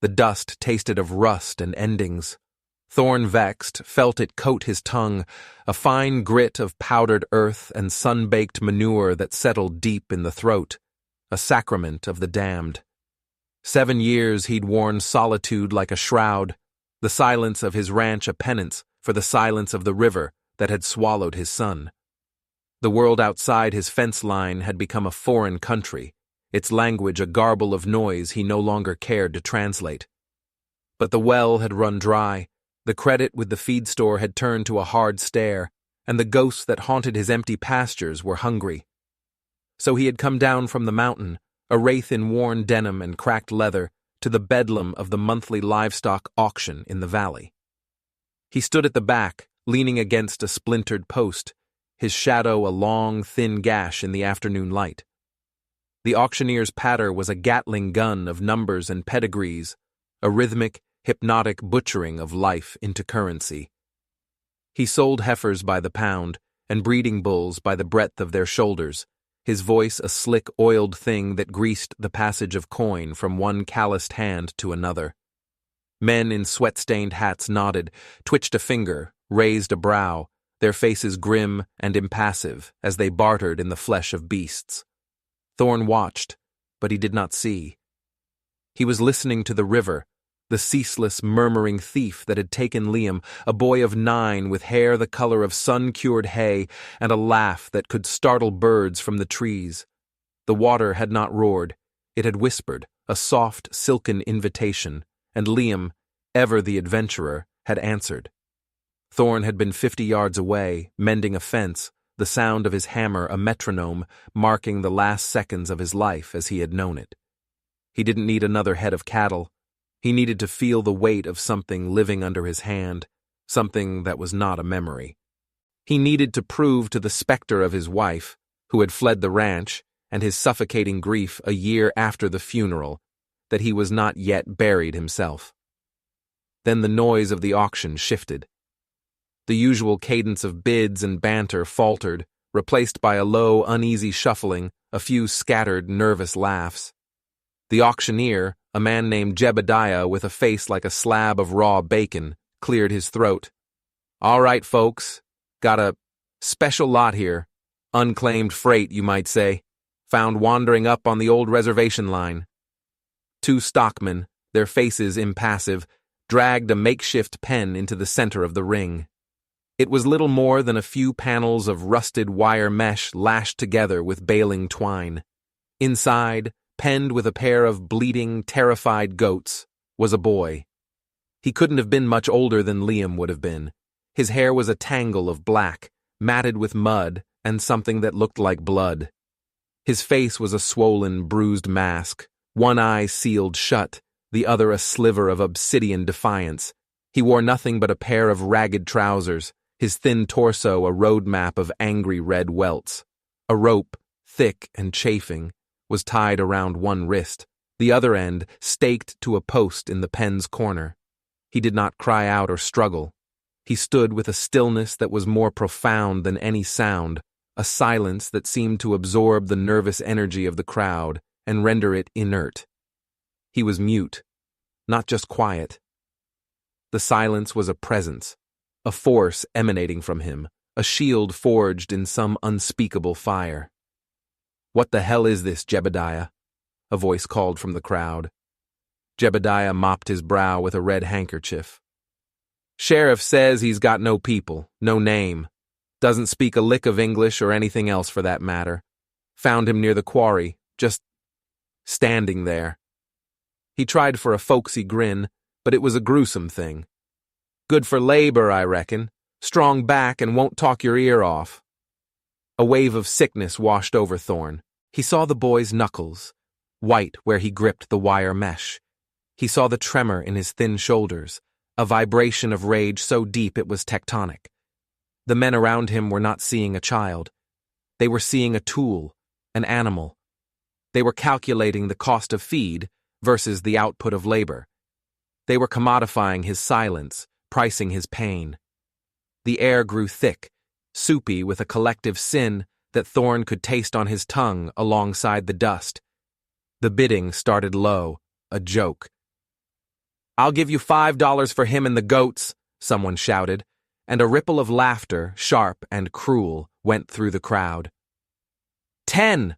The dust tasted of rust and endings. Thorn, vexed, felt it coat his tongue, a fine grit of powdered earth and sun-baked manure that settled deep in the throat, a sacrament of the damned. 7 years he'd worn solitude like a shroud, the silence of his ranch a penance for the silence of the river that had swallowed his son. The world outside his fence line had become a foreign country, its language a garble of noise he no longer cared to translate. But the well had run dry, the credit with the feed store had turned to a hard stare, and the ghosts that haunted his empty pastures were hungry. So he had come down from the mountain, a wraith in worn denim and cracked leather, to the bedlam of the monthly livestock auction in the valley. He stood at the back, leaning against a splintered post, his shadow a long, thin gash in the afternoon light. The auctioneer's patter was a Gatling gun of numbers and pedigrees, a rhythmic, hypnotic butchering of life into currency. He sold heifers by the pound and breeding bulls by the breadth of their shoulders, his voice a slick, oiled thing that greased the passage of coin from one calloused hand to another. Men in sweat-stained hats nodded, twitched a finger, raised a brow, their faces grim and impassive as they bartered in the flesh of beasts. Thorn watched, but he did not see. He was listening to the river, the ceaseless, murmuring thief that had taken Liam, a boy of 9 with hair the color of sun-cured hay and a laugh that could startle birds from the trees. The water had not roared, it had whispered, a soft, silken invitation, and Liam, ever the adventurer, had answered. Thorn had been 50 yards away, mending a fence, the sound of his hammer a metronome, marking the last seconds of his life as he had known it. He didn't need another head of cattle. He needed to feel the weight of something living under his hand, something that was not a memory. He needed to prove to the specter of his wife, who had fled the ranch, and his suffocating grief a year after the funeral, that he was not yet buried himself. Then the noise of the auction shifted. The usual cadence of bids and banter faltered, replaced by a low, uneasy shuffling, a few scattered, nervous laughs. The auctioneer, a man named Jebediah with a face like a slab of raw bacon, cleared his throat. "All right, folks. Got a special lot here. Unclaimed freight, you might say. Found wandering up on the old reservation line." 2 stockmen, their faces impassive, dragged a makeshift pen into the center of the ring. It was little more than a few panels of rusted wire mesh lashed together with baling twine. Inside, penned with a pair of bleating, terrified goats, was a boy. He couldn't have been much older than Liam would have been. His hair was a tangle of black, matted with mud and something that looked like blood. His face was a swollen, bruised mask, one eye sealed shut, the other a sliver of obsidian defiance. He wore nothing but a pair of ragged trousers, his thin torso a road map of angry red welts. A rope, thick and chafing, was tied around one wrist, the other end staked to a post in the pen's corner. He did not cry out or struggle. He stood with a stillness that was more profound than any sound, a silence that seemed to absorb the nervous energy of the crowd and render it inert. He was mute, not just quiet. The silence was a presence, a force emanating from him, a shield forged in some unspeakable fire. "What the hell is this, Jebediah?" a voice called from the crowd. Jebediah mopped his brow with a red handkerchief. "Sheriff says he's got no people, no name. Doesn't speak a lick of English or anything else for that matter. Found him near the quarry, just standing there." He tried for a folksy grin, but it was a gruesome thing. "Good for labor, I reckon. Strong back and won't talk your ear off." A wave of sickness washed over Thorn. He saw the boy's knuckles, white where he gripped the wire mesh. He saw the tremor in his thin shoulders, a vibration of rage so deep it was tectonic. The men around him were not seeing a child. They were seeing a tool, an animal. They were calculating the cost of feed versus the output of labor. They were commodifying his silence, pricing his pain. The air grew thick, soupy with a collective sin that Thorn could taste on his tongue alongside the dust. The bidding started low, a joke. "I'll give you $5 for him and the goats," someone shouted, and a ripple of laughter, sharp and cruel, went through the crowd. "10!"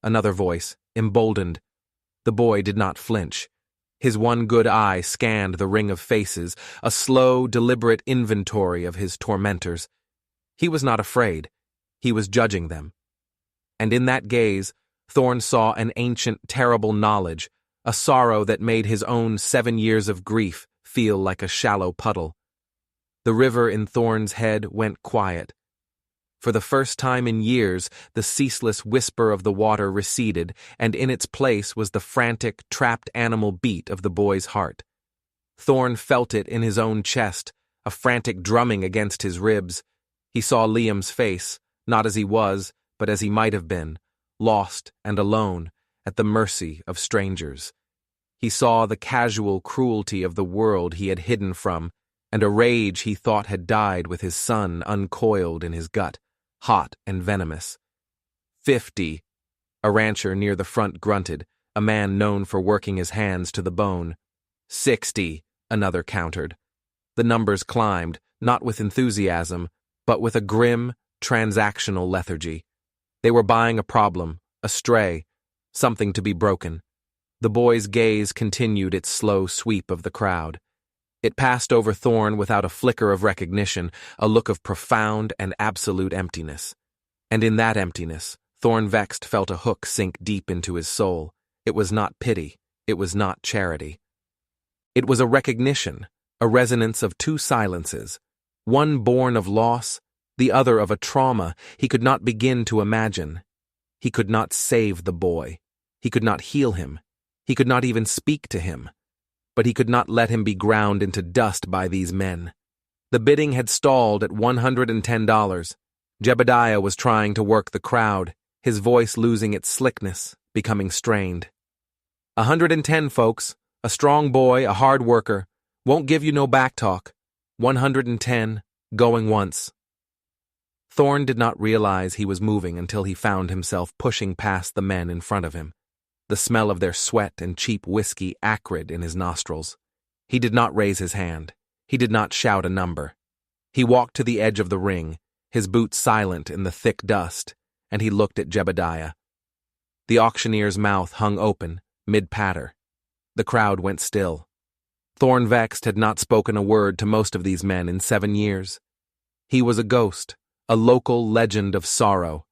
another voice, emboldened. The boy did not flinch. His one good eye scanned the ring of faces, a slow, deliberate inventory of his tormentors. He was not afraid. He was judging them. And in that gaze, Thorn saw an ancient, terrible knowledge, a sorrow that made his own 7 years of grief feel like a shallow puddle. The river in Thorn's head went quiet. For the first time in years, the ceaseless whisper of the water receded, and in its place was the frantic, trapped animal beat of the boy's heart. Thorn felt it in his own chest, a frantic drumming against his ribs. He saw Liam's face, not as he was, but as he might have been, lost and alone, at the mercy of strangers. He saw the casual cruelty of the world he had hidden from, and a rage he thought had died with his son uncoiled in his gut, hot and venomous. 50, a rancher near the front grunted, a man known for working his hands to the bone. 60, another countered. The numbers climbed, not with enthusiasm, but with a grim, transactional lethargy. They were buying a problem, a stray, something to be broken. The boy's gaze continued its slow sweep of the crowd. It passed over Thorn without a flicker of recognition, a look of profound and absolute emptiness. And in that emptiness, Thorn vexed felt a hook sink deep into his soul. It was not pity. It was not charity. It was a recognition, a resonance of two silences, one born of loss, the other of a trauma he could not begin to imagine. He could not save the boy. He could not heal him. He could not even speak to him. But he could not let him be ground into dust by these men. The bidding had stalled at $110. Jebediah was trying to work the crowd, his voice losing its slickness, becoming strained. 110, folks. A strong boy, a hard worker. Won't give you no backtalk. 110, going once. Thorn did not realize he was moving until he found himself pushing past the men in front of him, the smell of their sweat and cheap whiskey acrid in his nostrils. He did not raise his hand. He did not shout a number. He walked to the edge of the ring, his boots silent in the thick dust, and he looked at Jebediah. The auctioneer's mouth hung open, mid-patter. The crowd went still. Thorn vexed had not spoken a word to most of these men in 7 years. He was a ghost, a local legend of sorrow.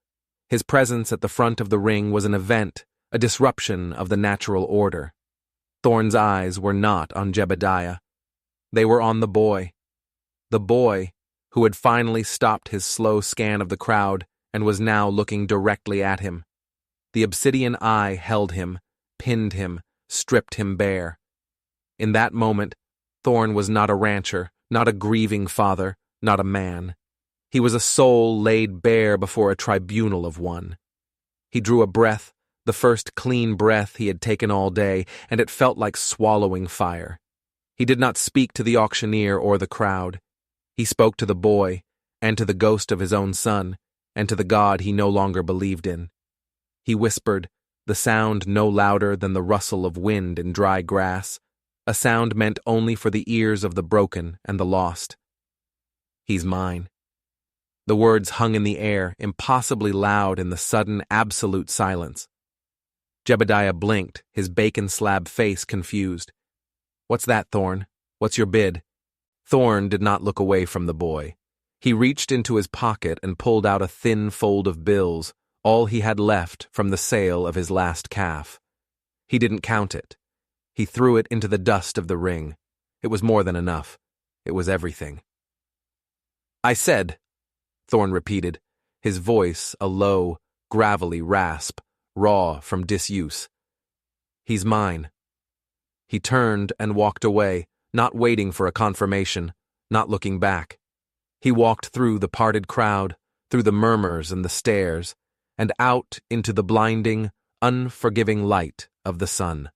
His presence at the front of the ring was an event, a disruption of the natural order. Thorn's eyes were not on Jebediah. They were on the boy who had finally stopped his slow scan of the crowd and was now looking directly at him. The obsidian eye held him, pinned him, stripped him bare. In that moment, Thorn was not a rancher, not a grieving father, not a man. He was a soul laid bare before a tribunal of one. He drew a breath, the first clean breath he had taken all day, and it felt like swallowing fire. He did not speak to the auctioneer or the crowd. He spoke to the boy, and to the ghost of his own son, and to the God he no longer believed in. He whispered, the sound no louder than the rustle of wind in dry grass, a sound meant only for the ears of the broken and the lost. He's mine. The words hung in the air, impossibly loud in the sudden, absolute silence. Jebediah blinked, his bacon slab face confused. What's that, Thorn? What's your bid? Thorn did not look away from the boy. He reached into his pocket and pulled out a thin fold of bills, all he had left from the sale of his last calf. He didn't count it. He threw it into the dust of the ring. It was more than enough. It was everything. I said, Thorn repeated, his voice a low, gravelly rasp, raw from disuse. He's mine. He turned and walked away, not waiting for a confirmation, not looking back. He walked through the parted crowd, through the murmurs and the stares, and out into the blinding, unforgiving light of the sun.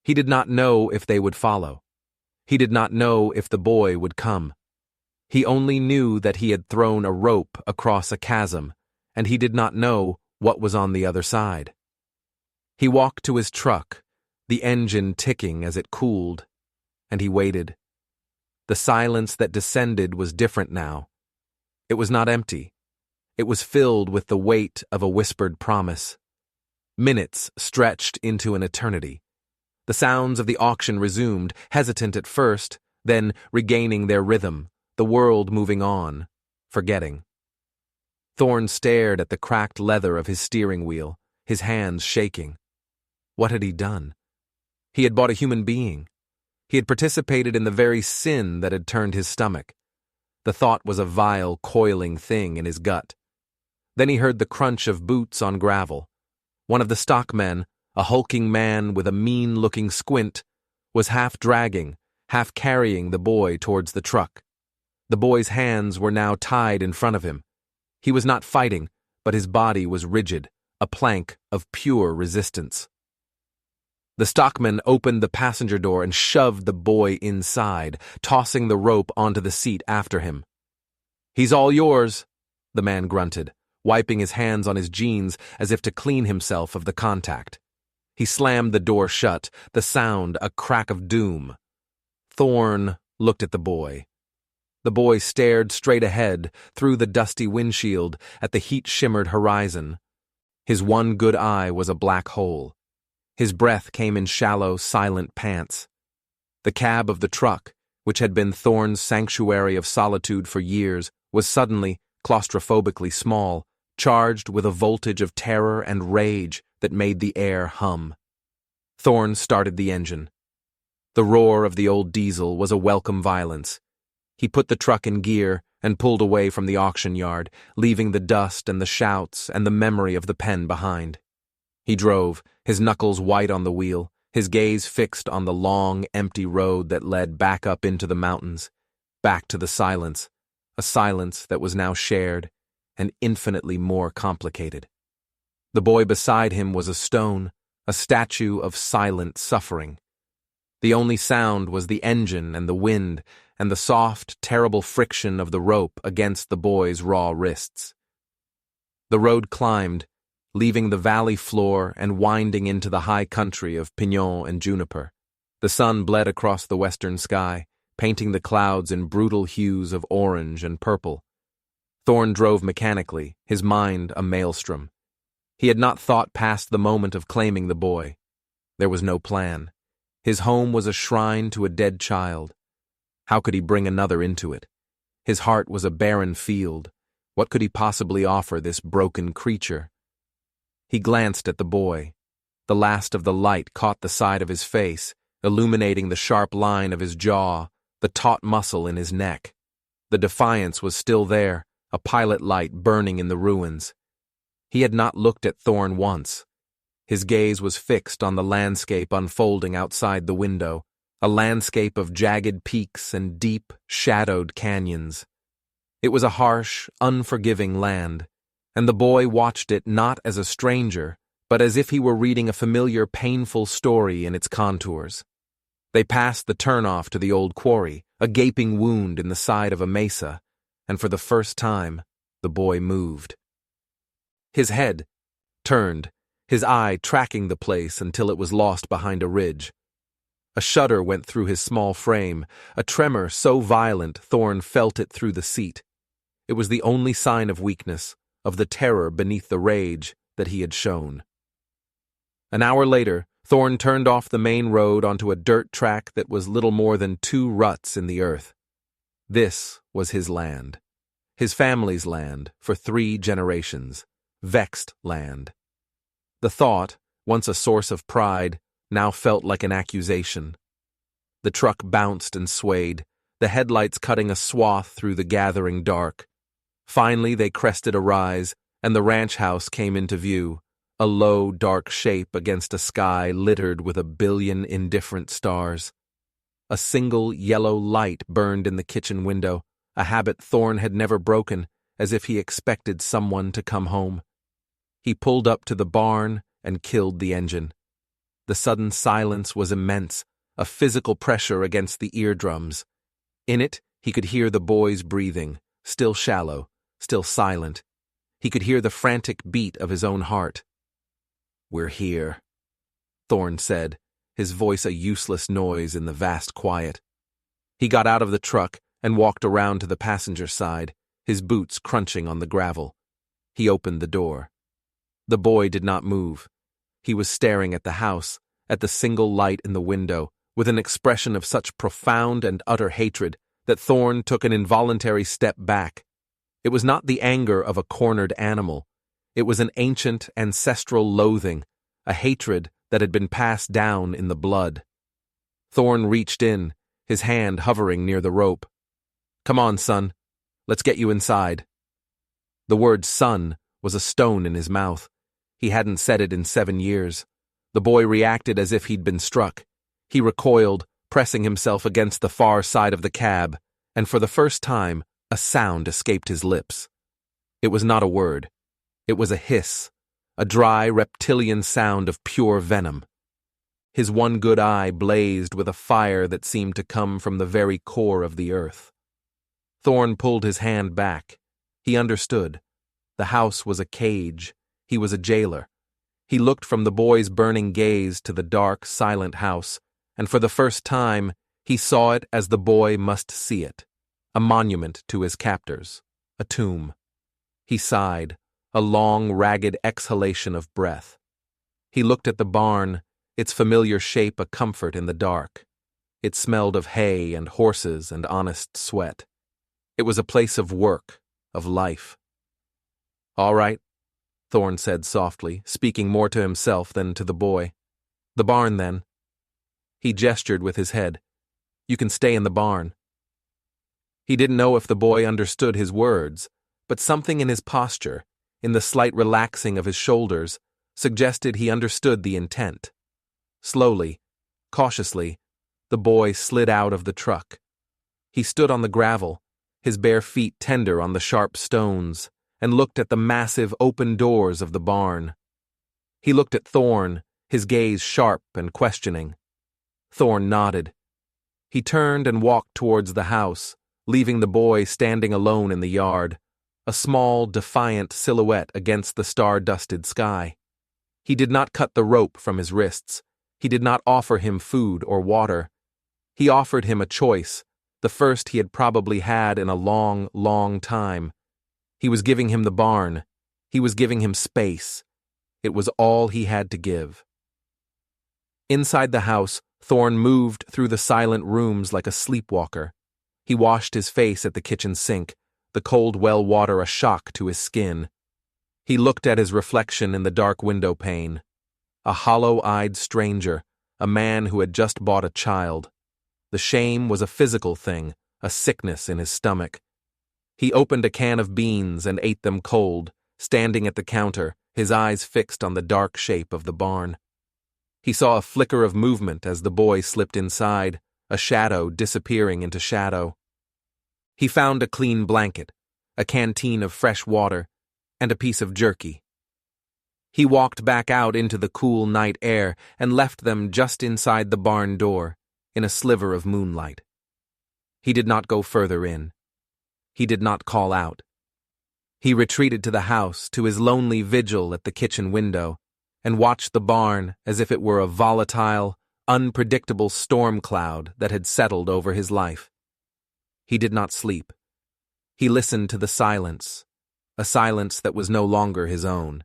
He did not know if they would follow. He did not know if the boy would come. He only knew that he had thrown a rope across a chasm, and he did not know what was on the other side. He walked to his truck, the engine ticking as it cooled. and he waited. The silence that descended was different now. It was not empty. It was filled with the weight of a whispered promise. Minutes stretched into an eternity. The sounds of the auction resumed, hesitant at first, then regaining their rhythm, the world moving on, forgetting. Thorn stared at the cracked leather of his steering wheel, his hands shaking. What had he done? He had bought a human being. He had participated in the very sin that had turned his stomach. The thought was a vile, coiling thing in his gut. Then he heard the crunch of boots on gravel. One of the stockmen, a hulking man with a mean-looking squint, was half dragging, half carrying the boy towards the truck. The boy's hands were now tied in front of him. He was not fighting, but his body was rigid, a plank of pure resistance. The stockman opened the passenger door and shoved the boy inside, tossing the rope onto the seat after him. "He's all yours," the man grunted, wiping his hands on his jeans as if to clean himself of the contact. He slammed the door shut, the sound a crack of doom. Thorn looked at the boy. The boy stared straight ahead, through the dusty windshield, at the heat-shimmered horizon. His one good eye was a black hole. His breath came in shallow, silent pants. The cab of the truck, which had been Thorn's sanctuary of solitude for years, was suddenly, claustrophobically small, charged with a voltage of terror and rage that made the air hum. Thorn started the engine. The roar of the old diesel was a welcome violence. He put the truck in gear and pulled away from the auction yard, leaving the dust and the shouts and the memory of the pen behind. He drove, his knuckles white on the wheel, his gaze fixed on the long, empty road that led back up into the mountains, back to the silence, a silence that was now shared and infinitely more complicated. The boy beside him was a stone, a statue of silent suffering. The only sound was the engine and the wind and the soft, terrible friction of the rope against the boy's raw wrists. The road climbed, leaving the valley floor and winding into the high country of pinon and juniper. The sun bled across the western sky, painting the clouds in brutal hues of orange and purple. Thorn drove mechanically, his mind a maelstrom. He had not thought past the moment of claiming the boy. There was no plan. His home was a shrine to a dead child. How could he bring another into it? His heart was a barren field. What could he possibly offer this broken creature? He glanced at the boy. The last of the light caught the side of his face, illuminating the sharp line of his jaw, the taut muscle in his neck. The defiance was still there, a pilot light burning in the ruins. He had not looked at Thorn once. His gaze was fixed on the landscape unfolding outside the window, a landscape of jagged peaks and deep, shadowed canyons. It was a harsh, unforgiving land, and the boy watched it not as a stranger, but as if he were reading a familiar, painful story in its contours. They passed the turnoff to the old quarry, a gaping wound in the side of a mesa, and for the first time, the boy moved. His head turned, his eye tracking the place until it was lost behind a ridge. A shudder went through his small frame, a tremor so violent Thorn felt it through the seat. It was the only sign of weakness, of the terror beneath the rage that he had shown. An hour later, Thorn turned off the main road onto a dirt track that was little more than 2 ruts in the earth. This was his land. His family's land for 3 generations. Vexed land. The thought, once a source of pride, now felt like an accusation. The truck bounced and swayed, the headlights cutting a swath through the gathering dark. Finally they crested a rise, and the ranch house came into view, a low, dark shape against a sky littered with a billion indifferent stars. A single yellow light burned in the kitchen window, a habit Thorn had never broken, as if he expected someone to come home. He pulled up to the barn and killed the engine. The sudden silence was immense, a physical pressure against the eardrums. In it, he could hear the boy's breathing, still shallow, still silent. He could hear the frantic beat of his own heart. "We're here," Thorn said, his voice a useless noise in the vast quiet. He got out of the truck and walked around to the passenger side, his boots crunching on the gravel. He opened the door. The boy did not move. He was staring at the house, at the single light in the window, with an expression of such profound and utter hatred that Thorn took an involuntary step back. It was not the anger of a cornered animal. It was an ancient, ancestral loathing, a hatred that had been passed down in the blood. Thorn reached in, his hand hovering near the rope. "Come on, son. Let's get you inside." The word son was a stone in his mouth. He hadn't said it in 7 years. The boy reacted as if he'd been struck. He recoiled, pressing himself against the far side of the cab, and for the first time, a sound escaped his lips. It was not a word. It was a hiss, a dry, reptilian sound of pure venom. His one good eye blazed with a fire that seemed to come from the very core of the earth. Thorn pulled his hand back. He understood. The house was a cage. He was a jailer. He looked from the boy's burning gaze to the dark, silent house, and for the first time, he saw it as the boy must see it, a monument to his captors, a tomb. He sighed, a long, ragged exhalation of breath. He looked at the barn, its familiar shape a comfort in the dark. It smelled of hay and horses and honest sweat. It was a place of work, of life. "All right," Thorn said softly, speaking more to himself than to the boy. "The barn, then." He gestured with his head. "You can stay in the barn." He didn't know if the boy understood his words, but something in his posture, in the slight relaxing of his shoulders, suggested he understood the intent. Slowly, cautiously, the boy slid out of the truck. He stood on the gravel, his bare feet tender on the sharp stones, and looked at the massive open doors of the barn. He looked at Thorn, his gaze sharp and questioning. Thorn nodded. He turned and walked towards the house, leaving the boy standing alone in the yard, a small, defiant silhouette against the star-dusted sky. He did not cut the rope from his wrists. He did not offer him food or water. He offered him a choice, the first he had probably had in a long, long time. He was giving him the barn. He was giving him space. It was all he had to give. Inside the house, Thorn moved through the silent rooms like a sleepwalker. He washed his face at the kitchen sink, the cold well water a shock to his skin. He looked at his reflection in the dark window pane. A hollow-eyed stranger, a man who had just bought a child. The shame was a physical thing, a sickness in his stomach. He opened a can of beans and ate them cold, standing at the counter, his eyes fixed on the dark shape of the barn. He saw a flicker of movement as the boy slipped inside, a shadow disappearing into shadow. He found a clean blanket, a canteen of fresh water, and a piece of jerky. He walked back out into the cool night air and left them just inside the barn door, in a sliver of moonlight. He did not go further in. He did not call out. He retreated to the house, to his lonely vigil at the kitchen window, and watched the barn as if it were a volatile, unpredictable storm cloud that had settled over his life. He did not sleep. He listened to the silence, a silence that was no longer his own.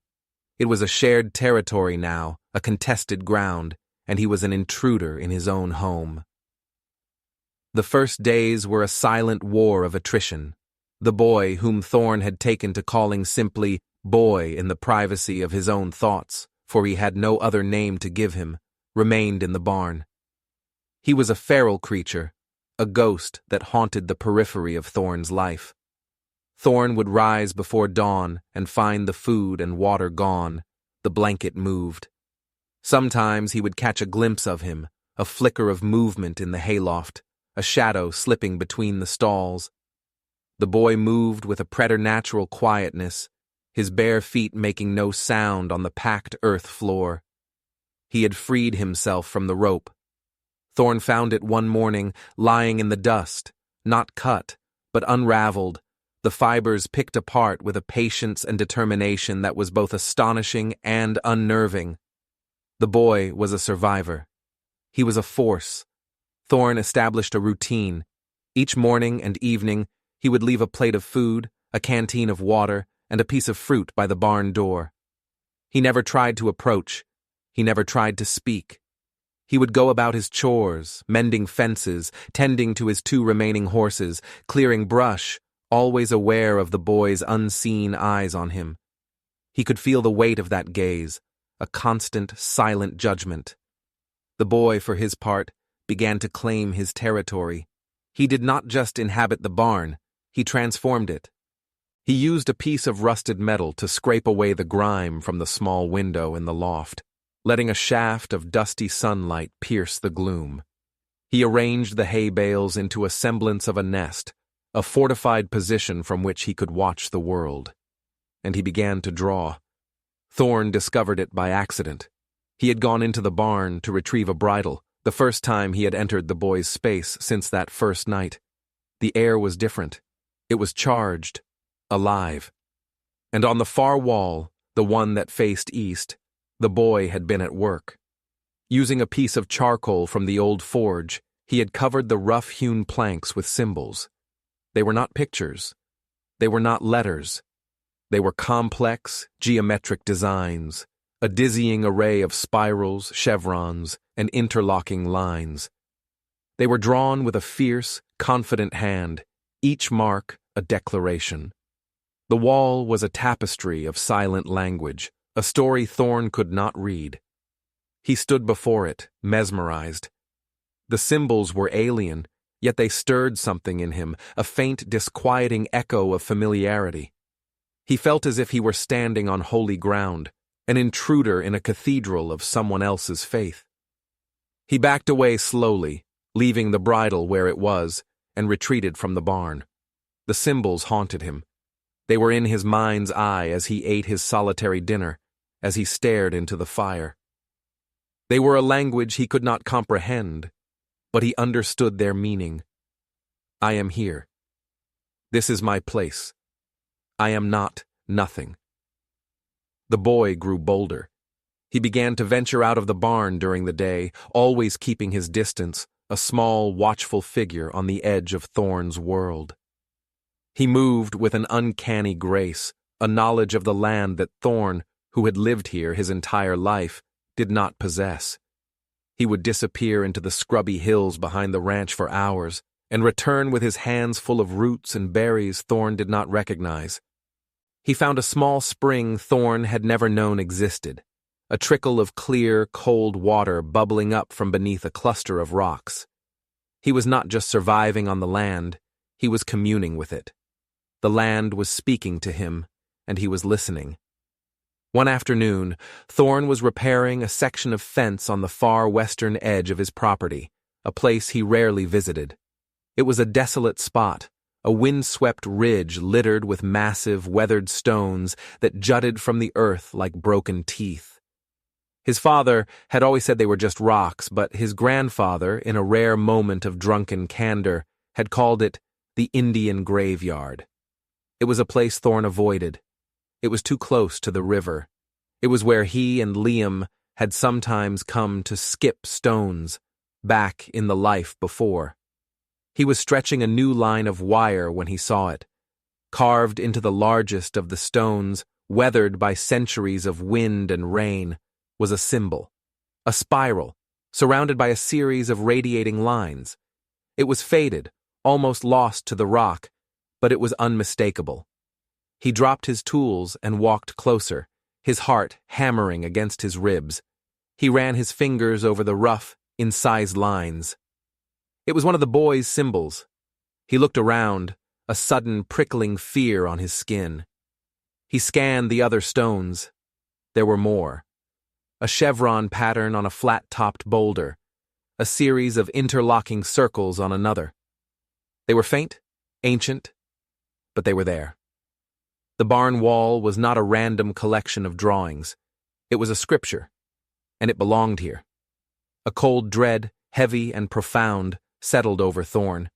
It was a shared territory now, a contested ground, and he was an intruder in his own home. The first days were a silent war of attrition. The boy, whom Thorn had taken to calling simply boy in the privacy of his own thoughts, for he had no other name to give him, remained in the barn. He was a feral creature, a ghost that haunted the periphery of Thorn's life. Thorn would rise before dawn and find the food and water gone, the blanket moved. Sometimes he would catch a glimpse of him, a flicker of movement in the hayloft, a shadow slipping between the stalls. The boy moved with a preternatural quietness, his bare feet making no sound on the packed earth floor. He had freed himself from the rope. Thorn found it one morning, lying in the dust, not cut, but unraveled, the fibers picked apart with a patience and determination that was both astonishing and unnerving. The boy was a survivor. He was a force. Thorn established a routine. Each morning and evening, he would leave a plate of food, a canteen of water, and a piece of fruit by the barn door. He never tried to approach. He never tried to speak. He would go about his chores, mending fences, tending to his 2 remaining horses, clearing brush, always aware of the boy's unseen eyes on him. He could feel the weight of that gaze, a constant, silent judgment. The boy, for his part, began to claim his territory. He did not just inhabit the barn, he transformed it. He used a piece of rusted metal to scrape away the grime from the small window in the loft, letting a shaft of dusty sunlight pierce the gloom. He arranged the hay bales into a semblance of a nest, a fortified position from which he could watch the world. And he began to draw. Thorn discovered it by accident. He had gone into the barn to retrieve a bridle, the first time he had entered the boy's space since that first night. The air was different. It was charged, alive. And on the far wall, the one that faced east, the boy had been at work. Using a piece of charcoal from the old forge, he had covered the rough-hewn planks with symbols. They were not pictures. They were not letters. They were complex, geometric designs, a dizzying array of spirals, chevrons, and interlocking lines. They were drawn with a fierce, confident hand, each mark a declaration. The wall was a tapestry of silent language, a story Thorn could not read. He stood before it, mesmerized. The symbols were alien, yet they stirred something in him, a faint, disquieting echo of familiarity. He felt as if he were standing on holy ground, an intruder in a cathedral of someone else's faith. He backed away slowly, leaving the bridle where it was, and retreated from the barn. The symbols haunted him. They were in his mind's eye as he ate his solitary dinner, as he stared into the fire. They were a language he could not comprehend, but he understood their meaning. I am here. This is my place. I am not nothing. The boy grew bolder. He began to venture out of the barn during the day, always keeping his distance, a small, watchful figure on the edge of Thorn's world. He moved with an uncanny grace, a knowledge of the land that Thorn, who had lived here his entire life, did not possess. He would disappear into the scrubby hills behind the ranch for hours, and return with his hands full of roots and berries Thorn did not recognize. He found a small spring Thorn had never known existed, a trickle of clear, cold water bubbling up from beneath a cluster of rocks. He was not just surviving on the land, he was communing with it. The land was speaking to him, and he was listening. One afternoon, Thorn was repairing a section of fence on the far western edge of his property, a place he rarely visited. It was a desolate spot, a windswept ridge littered with massive, weathered stones that jutted from the earth like broken teeth. His father had always said they were just rocks, but his grandfather, in a rare moment of drunken candor, had called it the Indian graveyard. It was a place Thorn avoided. It was too close to the river. It was where he and Liam had sometimes come to skip stones, back in the life before. He was stretching a new line of wire when he saw it. Carved into the largest of the stones, weathered by centuries of wind and rain, was a symbol, a spiral, surrounded by a series of radiating lines. It was faded, almost lost to the rock, but it was unmistakable. He dropped his tools and walked closer, his heart hammering against his ribs. He ran his fingers over the rough, incised lines. It was one of the boy's symbols. He looked around, a sudden prickling fear on his skin. He scanned the other stones. There were more. A chevron pattern on a flat-topped boulder, a series of interlocking circles on another. They were faint, ancient, but they were there. The barn wall was not a random collection of drawings. It was a scripture, and it belonged here. A cold dread, heavy and profound, settled over Thorn.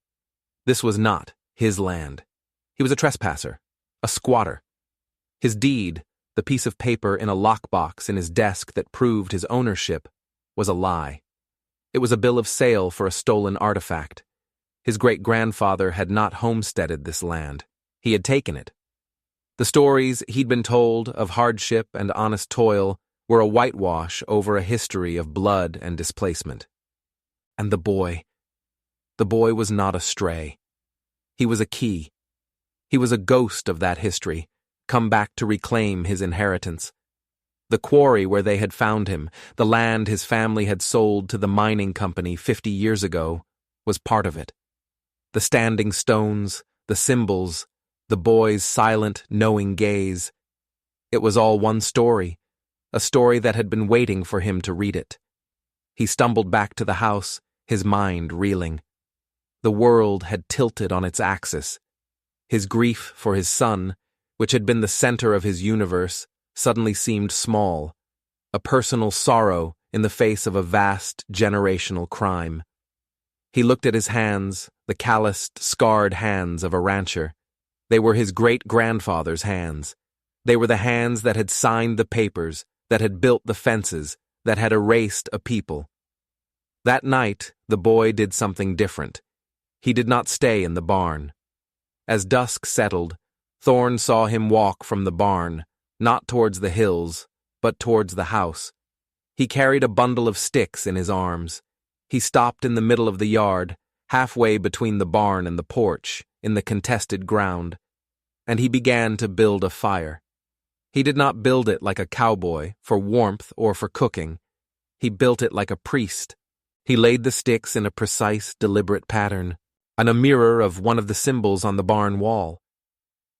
This was not his land. He was a trespasser, a squatter. His deed, the piece of paper in a lockbox in his desk that proved his ownership, was a lie. It was a bill of sale for a stolen artifact. His great-grandfather had not homesteaded this land. He had taken it. The stories he'd been told of hardship and honest toil were a whitewash over a history of blood and displacement. And the boy was not a stray. He was a key. He was a ghost of that history, come back to reclaim his inheritance. The quarry where they had found him, the land his family had sold to the mining company 50 years ago, was part of it. The standing stones, the symbols, the boy's silent, knowing gaze. It was all one story, a story that had been waiting for him to read it. He stumbled back to the house, his mind reeling. The world had tilted on its axis. His grief for his son, which had been the center of his universe, suddenly seemed small, a personal sorrow in the face of a vast generational crime. He looked at his hands, the calloused, scarred hands of a rancher. They were his great-grandfather's hands. They were the hands that had signed the papers, that had built the fences, that had erased a people. That night, the boy did something different. He did not stay in the barn. As dusk settled, Thorn saw him walk from the barn, not towards the hills, but towards the house. He carried a bundle of sticks in his arms. He stopped in the middle of the yard, halfway between the barn and the porch, in the contested ground, and he began to build a fire. He did not build it like a cowboy, for warmth or for cooking. He built it like a priest. He laid the sticks in a precise, deliberate pattern, on a mirror of one of the symbols on the barn wall.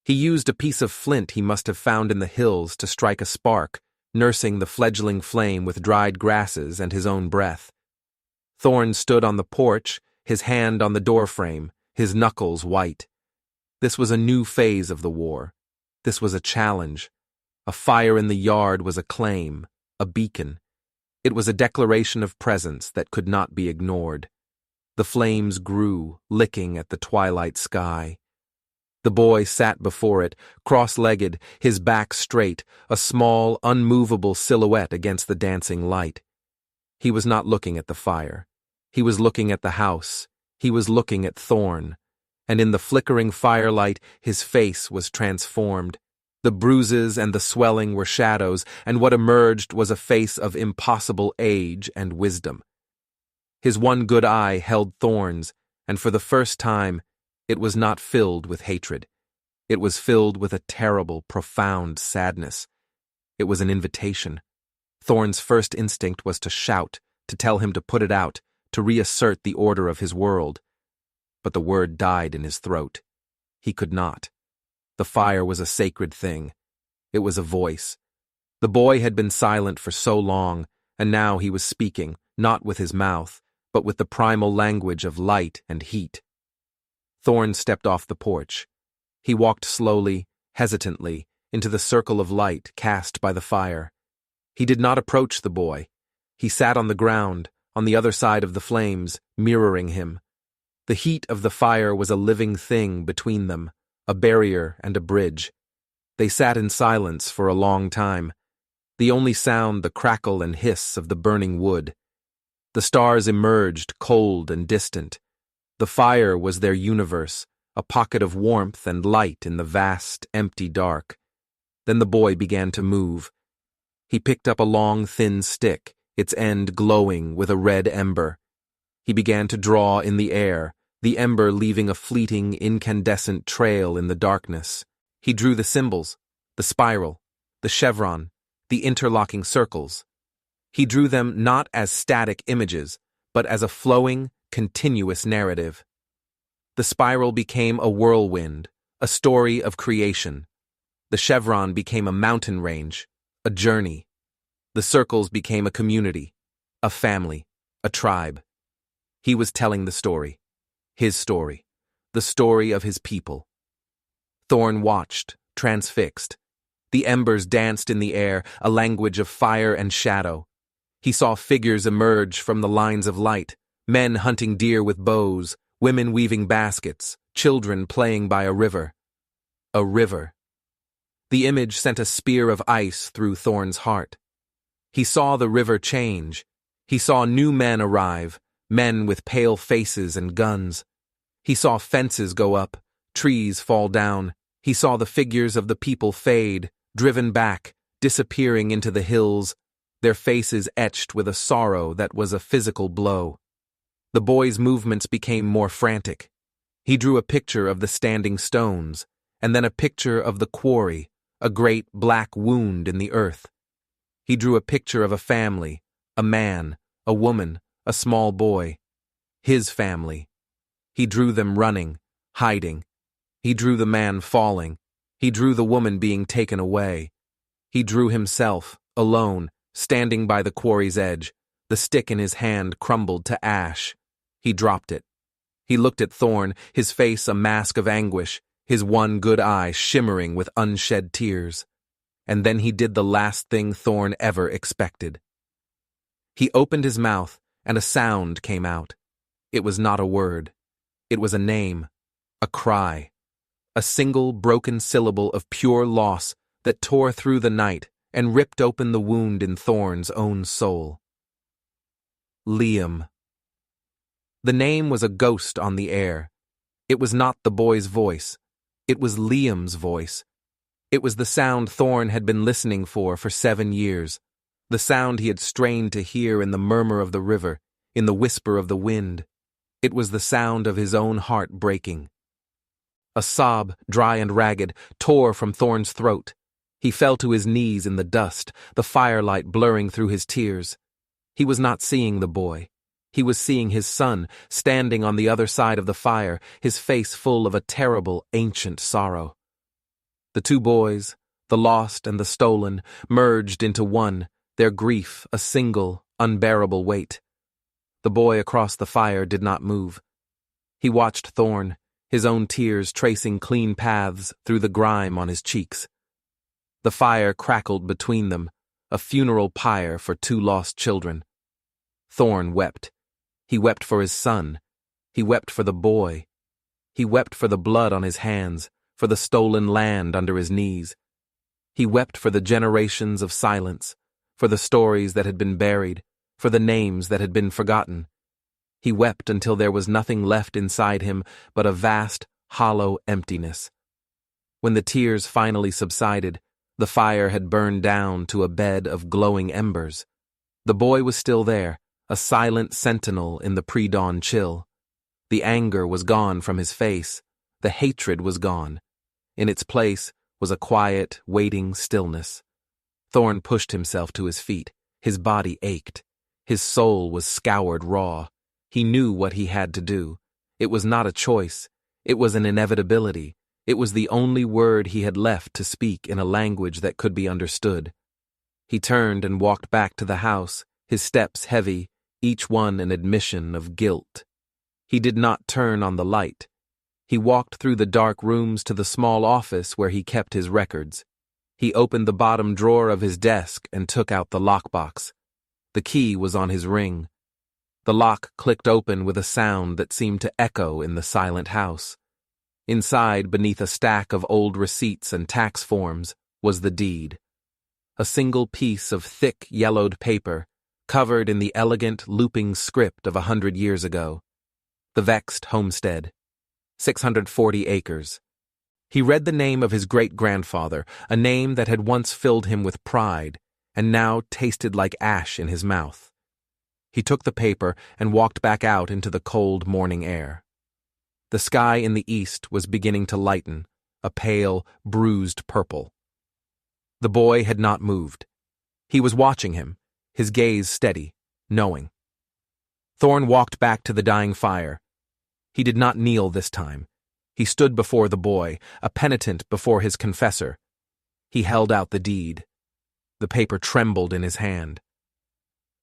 He used a piece of flint he must have found in the hills to strike a spark, nursing the fledgling flame with dried grasses and his own breath. Thorn stood on the porch, his hand on the doorframe, his knuckles white. This was a new phase of the war. This was a challenge. A fire in the yard was a claim, a beacon. It was a declaration of presence that could not be ignored. The flames grew, licking at the twilight sky. The boy sat before it, cross-legged, his back straight, a small, unmovable silhouette against the dancing light. He was not looking at the fire. He was looking at the house. He was looking at Thorn. And in the flickering firelight, his face was transformed. The bruises and the swelling were shadows, and what emerged was a face of impossible age and wisdom. His one good eye held Thorn's, and for the first time, it was not filled with hatred. It was filled with a terrible, profound sadness. It was an invitation. Thorn's first instinct was to shout, to tell him to put it out, to reassert the order of his world. But the word died in his throat. He could not. The fire was a sacred thing. It was a voice. The boy had been silent for so long, and now he was speaking, not with his mouth, but with the primal language of light and heat. Thorn stepped off the porch. He walked slowly, hesitantly, into the circle of light cast by the fire. He did not approach the boy. He sat on the ground, on the other side of the flames, mirroring him. The heat of the fire was a living thing between them, a barrier and a bridge. They sat in silence for a long time, the only sound the crackle and hiss of the burning wood. The stars emerged, cold and distant. The fire was their universe, a pocket of warmth and light in the vast, empty dark. Then the boy began to move. He picked up a long, thin stick, its end glowing with a red ember. He began to draw in the air, the ember leaving a fleeting, incandescent trail in the darkness. He drew the symbols, the spiral, the chevron, the interlocking circles. He drew them not as static images, but as a flowing, continuous narrative. The spiral became a whirlwind, a story of creation. The chevron became a mountain range, a journey. The circles became a community, a family, a tribe. He was telling the story, his story, the story of his people. Thorn watched, transfixed. The embers danced in the air, a language of fire and shadow. He saw figures emerge from the lines of light, men hunting deer with bows, women weaving baskets, children playing by a river. A river. The image sent a spear of ice through Thorn's heart. He saw the river change. He saw new men arrive, men with pale faces and guns. He saw fences go up, trees fall down. He saw the figures of the people fade, driven back, disappearing into the hills, their faces etched with a sorrow that was a physical blow. The boy's movements became more frantic. He drew a picture of the standing stones, and then a picture of the quarry, a great black wound in the earth. He drew a picture of a family, a man, a woman, a small boy. His family. He drew them running, hiding. He drew the man falling. He drew the woman being taken away. He drew himself, alone, standing by the quarry's edge. The stick in his hand crumbled to ash. He dropped it. He looked at Thorn, his face a mask of anguish, his one good eye shimmering with unshed tears. And then he did the last thing Thorn ever expected. He opened his mouth, and a sound came out. It was not a word. It was a name, a cry, a single broken syllable of pure loss that tore through the night and ripped open the wound in Thorn's own soul. Liam. The name was a ghost on the air. It was not the boy's voice. It was Liam's voice. It was the sound Thorn had been listening for 7 years, the sound he had strained to hear in the murmur of the river, in the whisper of the wind. It was the sound of his own heart breaking. A sob, dry and ragged, tore from Thorn's throat. He fell to his knees in the dust, the firelight blurring through his tears. He was not seeing the boy. He was seeing his son, standing on the other side of the fire, his face full of a terrible, ancient sorrow. The two boys, the lost and the stolen, merged into one, their grief a single, unbearable weight. The boy across the fire did not move. He watched Thorn, his own tears tracing clean paths through the grime on his cheeks. The fire crackled between them, a funeral pyre for two lost children. Thorn wept. He wept for his son. He wept for the boy. He wept for the blood on his hands, for the stolen land under his knees. He wept for the generations of silence, for the stories that had been buried, for the names that had been forgotten. He wept until there was nothing left inside him but a vast, hollow emptiness. When the tears finally subsided, the fire had burned down to a bed of glowing embers. The boy was still there, a silent sentinel in the pre-dawn chill. The anger was gone from his face. The hatred was gone. In its place was a quiet, waiting stillness. Thorn pushed himself to his feet. His body ached. His soul was scoured raw. He knew what he had to do. It was not a choice. It was an inevitability. It was the only word he had left to speak in a language that could be understood. He turned and walked back to the house, his steps heavy, each one an admission of guilt. He did not turn on the light. He walked through the dark rooms to the small office where he kept his records. He opened the bottom drawer of his desk and took out the lockbox. The key was on his ring. The lock clicked open with a sound that seemed to echo in the silent house. Inside, beneath a stack of old receipts and tax forms, was the deed. A single piece of thick, yellowed paper, covered in the elegant, looping script of 100 years ago. The Vexed Homestead. 640 acres. He read the name of his great-grandfather, a name that had once filled him with pride, and now tasted like ash in his mouth. He took the paper and walked back out into the cold morning air. The sky in the east was beginning to lighten, a pale, bruised purple. The boy had not moved. He was watching him, his gaze steady, knowing. Thorn walked back to the dying fire. He did not kneel this time. He stood before the boy, a penitent before his confessor. He held out the deed. The paper trembled in his hand.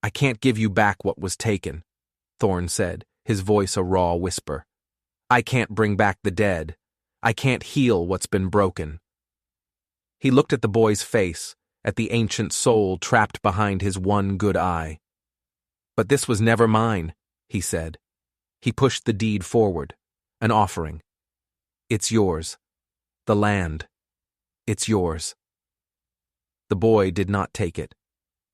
"I can't give you back what was taken," Thorn said, his voice a raw whisper. "I can't bring back the dead. I can't heal what's been broken." He looked at the boy's face, at the ancient soul trapped behind his one good eye. "But this was never mine," he said. He pushed the deed forward, an offering. "It's yours. The land. It's yours." The boy did not take it.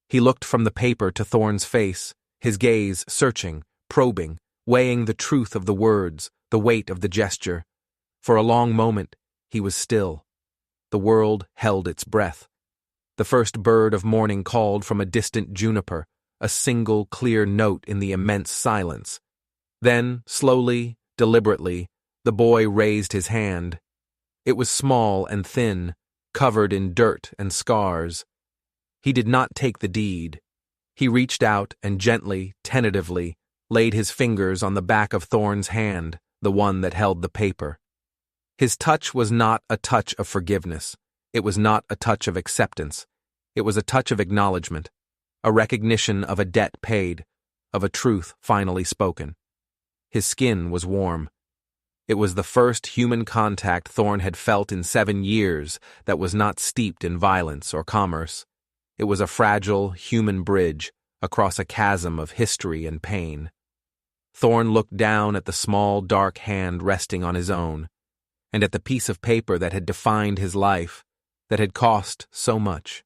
He looked from the paper to Thorn's face, his gaze searching, probing, weighing the truth of the words, the weight of the gesture. For a long moment, he was still. The world held its breath. The first bird of morning called from a distant juniper, a single clear note in the immense silence. Then, slowly, deliberately, the boy raised his hand. It was small and thin, covered in dirt and scars. He did not take the deed. He reached out and gently, tentatively, laid his fingers on the back of Thorn's hand, the one that held the paper. His touch was not a touch of forgiveness. It was not a touch of acceptance. It was a touch of acknowledgement, a recognition of a debt paid, of a truth finally spoken. His skin was warm. It was the first human contact Thorn had felt in 7 years that was not steeped in violence or commerce. It was a fragile, human bridge across a chasm of history and pain. Thorn looked down at the small, dark hand resting on his own, and at the piece of paper that had defined his life, that had cost so much.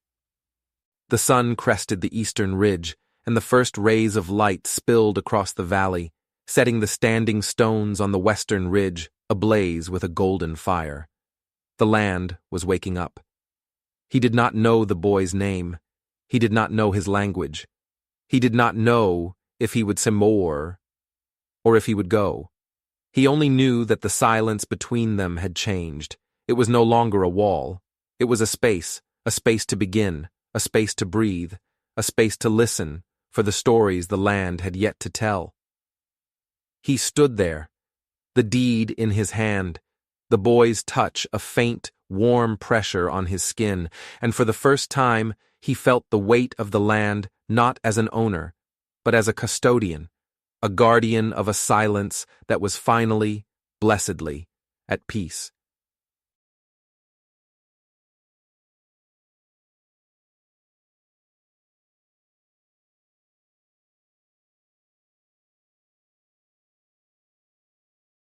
The sun crested the eastern ridge, and the first rays of light spilled across the valley, setting the standing stones on the western ridge ablaze with a golden fire. The land was waking up. He did not know the boy's name. He did not know his language. He did not know if he would say more or if he would go. He only knew that the silence between them had changed. It was no longer a wall. It was a space to begin, a space to breathe, a space to listen for the stories the land had yet to tell. He stood there, the deed in his hand, the boy's touch a faint, warm pressure on his skin, and for the first time he felt the weight of the land not as an owner, but as a custodian, a guardian of a silence that was finally, blessedly, at peace.